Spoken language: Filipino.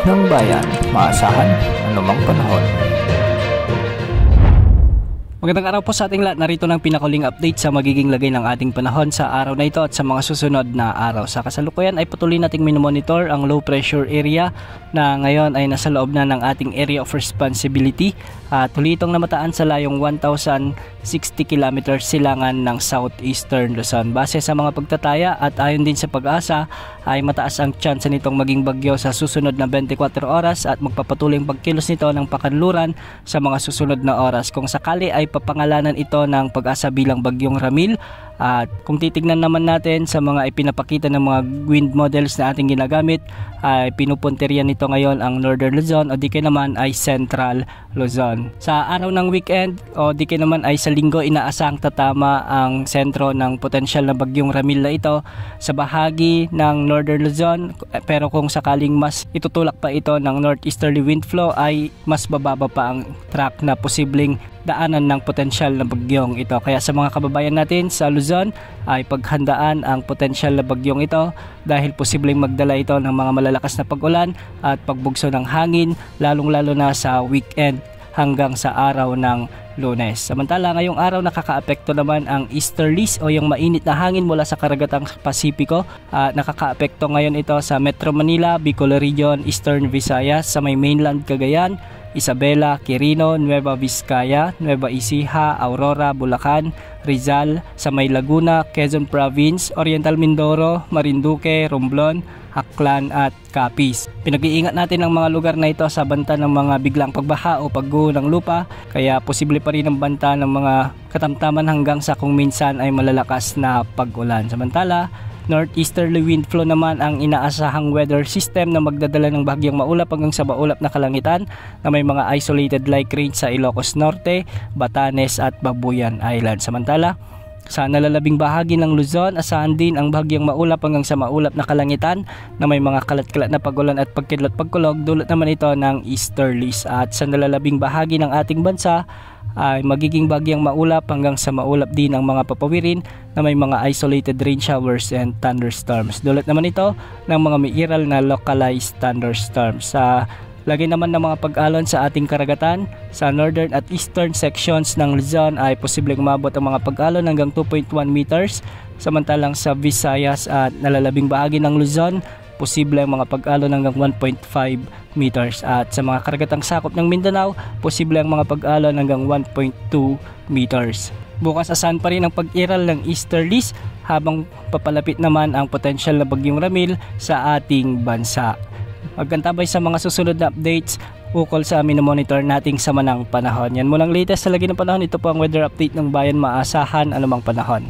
ng bayan, maasahan anumang panahon. Magandang araw po sa ating lahat. Narito ng pinakuling update sa magiging lagay ng ating panahon sa araw na ito at sa mga susunod na araw. Sa kasalukuyan ay patuloy nating minomonitor ang low pressure area na ngayon ay nasa loob na ng ating area of responsibility at huli itong namataan sa layong 1,060 km silangan ng southeastern Luzon. Base sa mga pagtataya at ayon din sa pag-asa ay mataas ang tsansa nitong maging bagyo sa susunod na 24 oras at magpapatuloy ang pagkilos nito ng pakanluran sa mga susunod na oras. Kung sakali ay papangalanan ito ng pag-asa bilang bagyong Ramil. At kung titignan naman natin sa mga ipinapakita ng mga wind models na ating ginagamit ay pinupunteriya nito ngayon ang Northern Luzon o di kaya naman ay Central Luzon. Sa araw ng weekend o di kaya naman ay sa linggo inaasang tatama ang sentro ng potensyal na bagyong Ramil na ito sa bahagi ng Northern Luzon, pero kung sakaling mas itutulak pa ito ng northeasterly wind flow ay mas bababa pa ang track na posibleng daanan ng potensyal na bagyong ito. Kaya sa mga kababayan natin sa Luzon ay paghandaan ang potensyal na bagyong ito dahil posibleng magdala ito ng mga malalakas na pag-ulan at pagbugso ng hangin lalong-lalo na sa weekend hanggang sa araw ng Lunes. Samantala ngayong araw nakakaapekto naman ang easterlies o yung mainit na hangin mula sa karagatang Pasipiko. Nakakaapekto ngayon ito sa Metro Manila, Bicol Region, Eastern Visayas, sa may mainland Cagayan, Isabela, Quirino, Nueva Vizcaya, Nueva Ecija, Aurora, Bulacan, Rizal, sa may Laguna, Quezon Province, Oriental Mindoro, Marinduque, Romblon, Aklan at Capiz. Pinag-iingat natin ang mga lugar na ito sa banta ng mga biglang pagbaha o pagguho ng lupa, kaya posible pa rin ang banta ng mga katamtaman hanggang sa kung minsan ay malalakas na pag-ulan. Samantala, northeasterly wind flow naman ang inaasahang weather system na magdadala ng bahagyang maulap hanggang sa maulap na kalangitan na may mga isolated light rain sa Ilocos Norte, Batanes at Babuyan Island. Samantala, sa nalalabing bahagi ng Luzon, asahan din ang bahagyang maulap hanggang sa maulap na kalangitan na may mga kalat-kalat na pagulan at pagkidlat-pagkulog, dulot naman ito ng easterlies. At sa nalalabing bahagi ng ating bansa ay magiging bagyang maulap hanggang sa maulap din ang mga papawirin na may mga isolated rain showers and thunderstorms. Dulot naman ito ng mga mairal na localized thunderstorms. Sa lagay naman ng mga pag-alon sa ating karagatan, sa northern at eastern sections ng Luzon ay posibleng umabot ang mga pag-alon hanggang 2.1 meters. Samantalang sa Visayas at nalalabing bahagi ng Luzon, posible ang mga pag-alon hanggang 1.5 meters. At sa mga karagatang sakop ng Mindanao, posible ang mga pag-alon hanggang 1.2 meters. Bukas asahan pa rin ang pag-iral ng easterlies habang papalapit naman ang potensyal na bagyong Ramil sa ating bansa. Magkantabay sa mga susunod na updates ukol sa amin na monitor nating sama ng panahon. Yan muna ang latest sa lagi ng panahon. Ito po ang weather update ng bayan, maasahan anumang panahon.